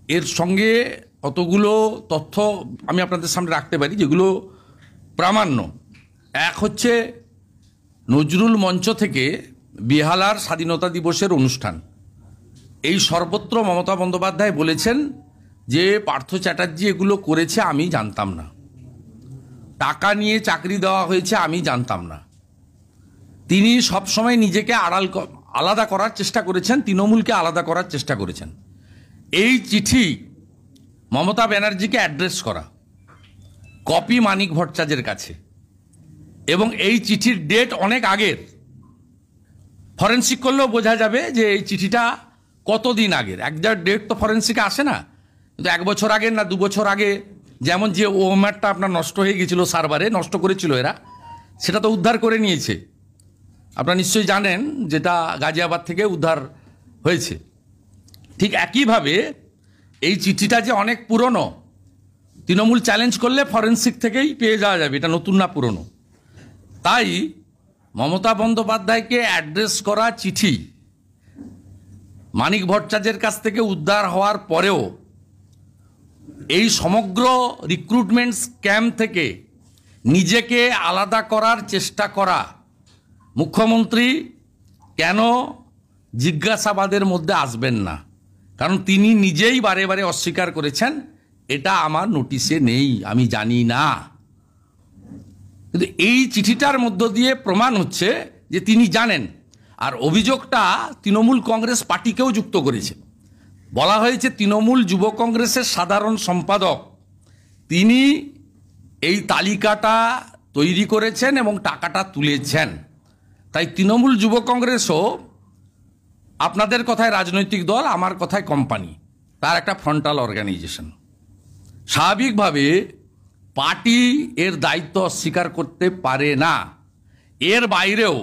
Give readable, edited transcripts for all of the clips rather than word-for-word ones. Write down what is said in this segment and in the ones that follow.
এর সঙ্গে কতগুলো তথ্য আমি আপনাদের সামনে রাখতে পারি যেগুলো প্রামাণ্য। এক হচ্ছে নজরুল মঞ্চ থেকে বেহালার স্বাধীনতা দিবসের অনুষ্ঠান, এই সর্বত্র মমতা বন্দ্যোপাধ্যায় বলেছেন যে পার্থ চ্যাটার্জি এগুলো করেছে, আমি জানতাম না। টাকা নিয়ে চাকরি দেওয়া হয়েছে, আমি জানতাম না। তিনি সবসময় নিজেকে আলাদা করার চেষ্টা করেছেন, তৃণমূলকে আলাদা করার চেষ্টা করেছেন। এই চিঠি মমতা ব্যানার্জিকে অ্যাড্রেস করা, কপি মানিক ভট্টাচার্যের কাছে, এবং এই চিঠির ডেট অনেক আগের। ফরেন্সিক করলেও বোঝা যাবে যে এই চিঠিটা কতদিন আগের। একজাক্ট ডেট তো ফরেন্সিকে আসে না, কিন্তু 1 বছর আগের না 2 বছর আগে। যেমন যে ওমারটা আপনার নষ্ট হয়ে গেছিল, সার্ভারে নষ্ট করেছিল এরা, সেটা তো উদ্ধার করে নিয়েছে। আপনারা নিশ্চয়ই জানেন যেটা গাজিয়াবাদ থেকে উদ্ধার হয়েছে। ঠিক একইভাবে এই চিঠিটা যে অনেক পুরনো, তৃণমূল চ্যালেঞ্জ করলে ফরেন্সিক থেকেই পেয়ে যাওয়া যাবে এটা নতুন না পুরনো। তাই মমতা বন্দ্যোপাধ্যায়কে অ্যাড্রেস করা চিঠি মানিক ভট্টাচার্যের কাছ থেকে উদ্ধার হওয়ার পরেও এই সমগ্র রিক্রুটমেন্ট স্ক্যাম থেকে নিজেকে আলাদা করার চেষ্টা করা মুখ্যমন্ত্রী কেন জিজ্ঞাসাবাদের মধ্যে আসবেন না? কারণ তিনি নিজেই বারে বারে অস্বীকার করেছেন, এটা আমার নোটিশে নেই, আমি জানি না। কিন্তু এই চিঠিটার মধ্য দিয়ে প্রমাণ হচ্ছে যে তিনি জানেন। আর অভিযোগটা তৃণমূল কংগ্রেস পার্টিকেও যুক্ত করেছে। বলা হয়েছে তৃণমূল যুব কংগ্রেসের সাধারণ সম্পাদক তিনি এই তালিকাটা তৈরি করেছেন এবং টাকাটা তুলেছেন। তাই তৃণমূল যুব কংগ্রেসও আপনাদের কথায় রাজনৈতিক দল, আমার কথায় কোম্পানি, তার একটা ফ্রন্টাল অর্গানাইজেশন। স্বাভাবিকভাবে পার্টি এর দায়িত্ব অস্বীকার করতে পারে না। এর বাইরেও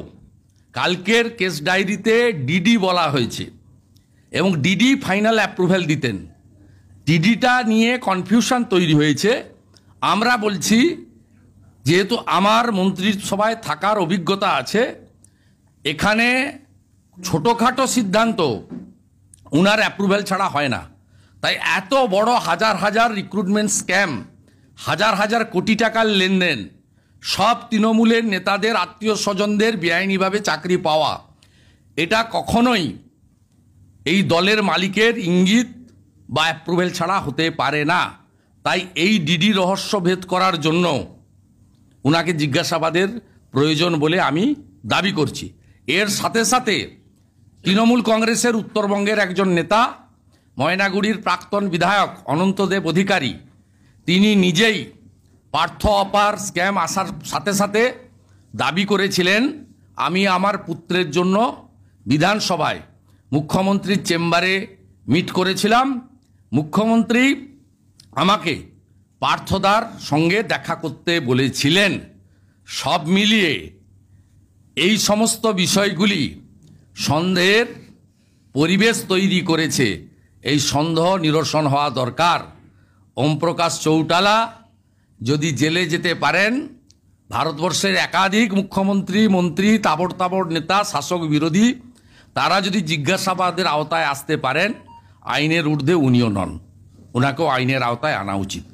কালকের কেস ডায়েরিতে ডিডি বলা হয়েছে এবং ডিডি ফাইনাল অ্যাপ্রুভ্যাল দিতেন। ডিডিটা নিয়ে কনফিউশন তৈরি হয়েছে। আমরা বলছি, যেহেতু আমার মন্ত্রিসভায় থাকার অভিজ্ঞতা আছে, এখানে ছোটোখাটো সিদ্ধান্ত উনার অ্যাপ্রুভ্যাল ছাড়া হয় না। তাই এত বড় হাজার হাজার রিক্রুটমেন্ট স্ক্যাম, হাজার হাজার কোটি টাকার লেনদেন, সব তৃণমূলের নেতাদের আত্মীয় স্বজনদের বেআইনিভাবে চাকরি পাওয়া, এটা কখনোই এই দলের মালিকের ইঙ্গিত বা অ্যাপ্রুভেল ছাড়া হতে পারে না। তাই এই ডিডি রহস্য ভেদ করার জন্য উনাকে জিজ্ঞাসাবাদের প্রয়োজন বলে আমি দাবি করছি। এর সাথে সাথে তৃণমূল কংগ্রেসের উত্তরবঙ্গের একজন নেতা, ময়নাগুড়ির প্রাক্তন বিধায়ক অনন্তদেব অধিকারী, তিনি নিজেই পার্থ অপার স্ক্যাম আসার সাথে সাথে দাবি করেছিলেন, আমি আমার পুত্রের জন্য বিধানসভায় মুখ্যমন্ত্রীর চেম্বারে মিট করেছিলাম, মুখ্যমন্ত্রী আমাকে পার্থদার সঙ্গে দেখা করতে বলেছিলেন। সব মিলিয়ে এই সমস্ত বিষয়গুলি সন্দেহের পরিবেশ তৈরি করেছে। এই সন্দেহ নিরসন হওয়া দরকার। ওমপ্রকাশ চৌটালা যদি জেলে যেতে পারেন, ভারতবর্ষের একাধিক মুখ্যমন্ত্রী, মন্ত্রী, তাবড় তাবড় নেতা, শাসক বিরোধী, তারা যদি জিজ্ঞাসাবাদের আওতায় আসতে পারেন, আইনের ঊর্ধ্বে উনিও নন, ওনাকেও আইনের আওতায় আনা উচিত।